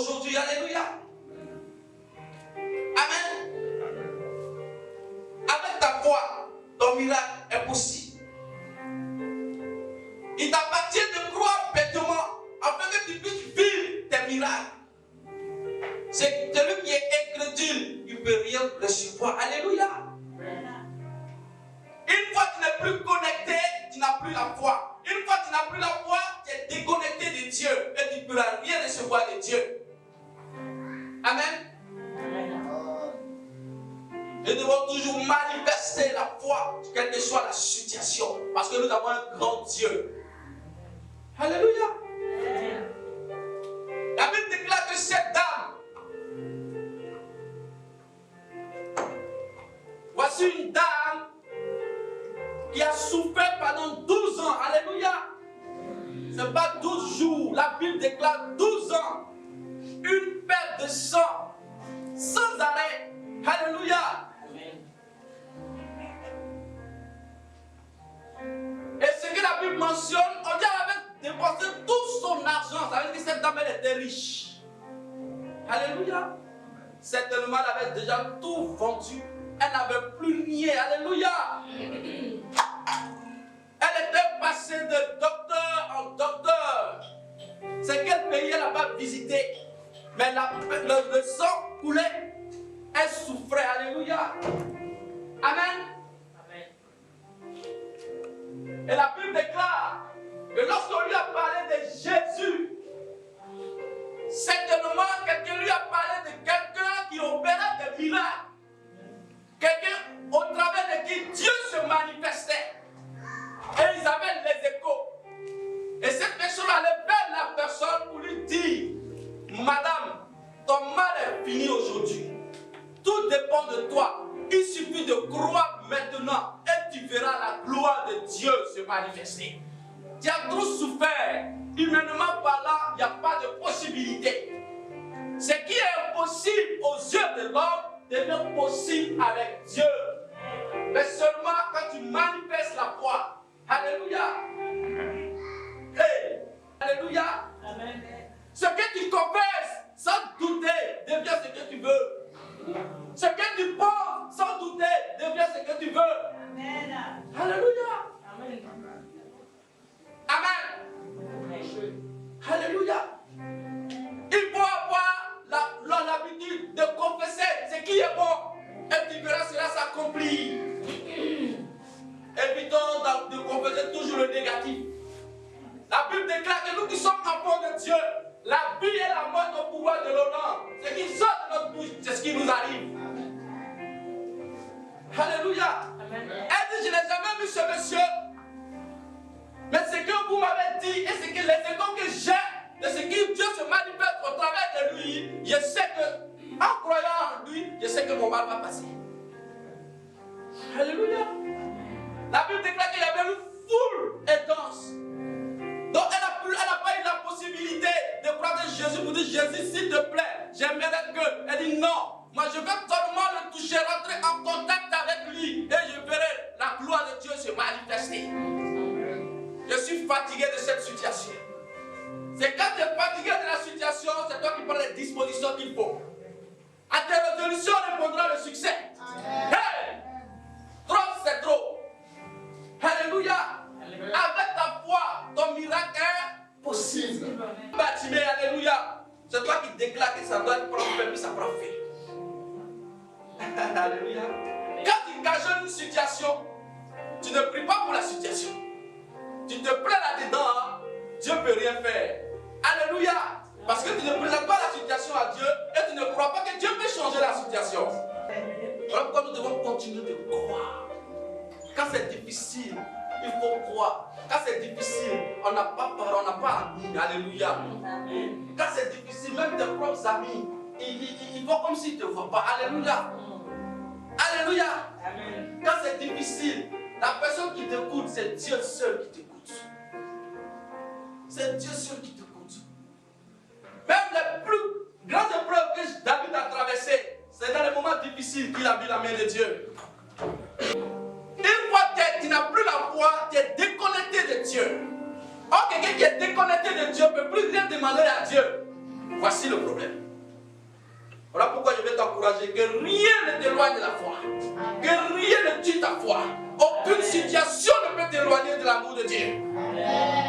aujourd'hui. Alléluia. Amen. Avec ta foi, ton miracle est possible. Il t'appartient de croire bêtement afin que tu puisses vivre tes miracles. C'est celui qui est incrédule, il ne peut rien recevoir. Alléluia. Une fois que tu n'es plus connecté, tu n'as plus la foi. Une fois que tu n'as plus la foi, tu es déconnecté de Dieu et tu ne pourras rien recevoir de Dieu. Amen. Nous devons toujours manifester la foi, quelle que soit la situation, parce que nous avons un grand Dieu. Alléluia. La Bible déclare que cette dame, voici une dame qui a souffert pendant 12 ans. Alléluia. Ce n'est pas 12 jours. La Bible déclare 12 ans. Une perte de sang sans arrêt. Alléluia. Et ce que la Bible mentionne, on dit qu'elle avait dépensé tout son argent. Ça veut dire que cette dame, elle était riche. Alléluia. Certainement, elle avait déjà tout vendu. Elle n'avait plus rien. Alléluia. Elle était passée de docteur en docteur. C'est quel pays elle n'a pas visité. Mais le sang coulait. Elle souffrait. Alléluia. Amen. Et la Bible déclare que lorsqu'on lui a parlé de Jésus, certainement quelqu'un lui a parlé de quelqu'un qui opérait des miracles. Quelqu'un au travers de qui Dieu se manifestait. Et ils avaient les échos. Et cette personne allait vers la personne pour lui dire, Madame, ton mal est fini aujourd'hui. Tout dépend de toi. Il suffit de croire maintenant et tu verras la gloire de Dieu se manifester. Tu as trop souffert. Humainement parlant, il n'y a pas de possibilité. Ce qui est impossible aux yeux de l'homme devient possible avec Dieu. Mais seulement quand tu manifestes la foi. Alléluia. Hey. Alléluia. Amen. Ce que tu confesses sans douter devient ce que tu veux. Ce que tu penses sans douter devient ce que tu veux. Amen. Alléluia. Amen. Amen. Alléluia. Il faut avoir l'habitude de confesser ce qui est bon et tu verras cela s'accomplir. Évitons de confesser toujours le négatif. La Bible déclare que nous qui sommes enfants de Dieu, la vie et la mort au pouvoir de l'honneur. Ce qui sort de notre bouche, c'est ce qui nous arrive. Alléluia. Amen. Elle dit, je n'ai jamais vu ce monsieur. Mais ce que vous m'avez dit et ce que les échos que j'ai, de ce que Dieu se manifeste au travers de lui, je sais que, en croyant en lui, je sais que mon mal va passer. Alléluia. La Bible déclare qu'il y avait une foule intense. Donc elle n'a pas eu la possibilité de croire de Jésus pour dire Jésus, s'il te plaît, j'aimerais que. Elle dit non, moi je vais seulement le toucher, rentrer en contact avec lui et je verrai la gloire de Dieu se manifester. Je suis fatigué de cette situation. C'est quand tu es fatigué de la situation, c'est toi qui prends les dispositions qu'il faut. À tes résolutions répondra le succès. Hey! Trop, c'est trop. Alléluia. Avec ta foi, ton miracle est possible. Bâtiment, alléluia. C'est toi qui déclares que ça doit être prendre puis ça prend fait. Alléluia. Quand tu cajoles une situation, tu ne pries pas pour la situation. Tu te plains là-dedans, hein? Dieu ne peut rien faire. Alléluia. Parce que tu ne présentes pas la situation à Dieu et tu ne crois pas que Dieu peut changer la situation. Voilà pourquoi nous devons continuer de croire. Quand c'est difficile, il faut croire. Quand c'est difficile, on n'a pas parole, on n'a pas amis. Alléluia. Quand c'est difficile, même tes propres amis, ils font comme s'ils ne te voient pas. Alléluia. Alléluia. Quand c'est difficile, la personne qui t'écoute, c'est Dieu seul qui t'écoute. C'est Dieu seul qui t'écoute. Même les plus grandes épreuves que David a traversées, c'est dans les moments difficiles qu'il a vu la main de Dieu. Une fois que tu n'as plus la foi, tu es déconnecté de Dieu. Or, quelqu'un qui est déconnecté de Dieu ne peut plus rien demander à Dieu. Voici le problème. Voilà pourquoi je vais t'encourager que rien ne t'éloigne de la foi. Que rien ne tue ta foi. Aucune situation ne peut t'éloigner de l'amour de Dieu.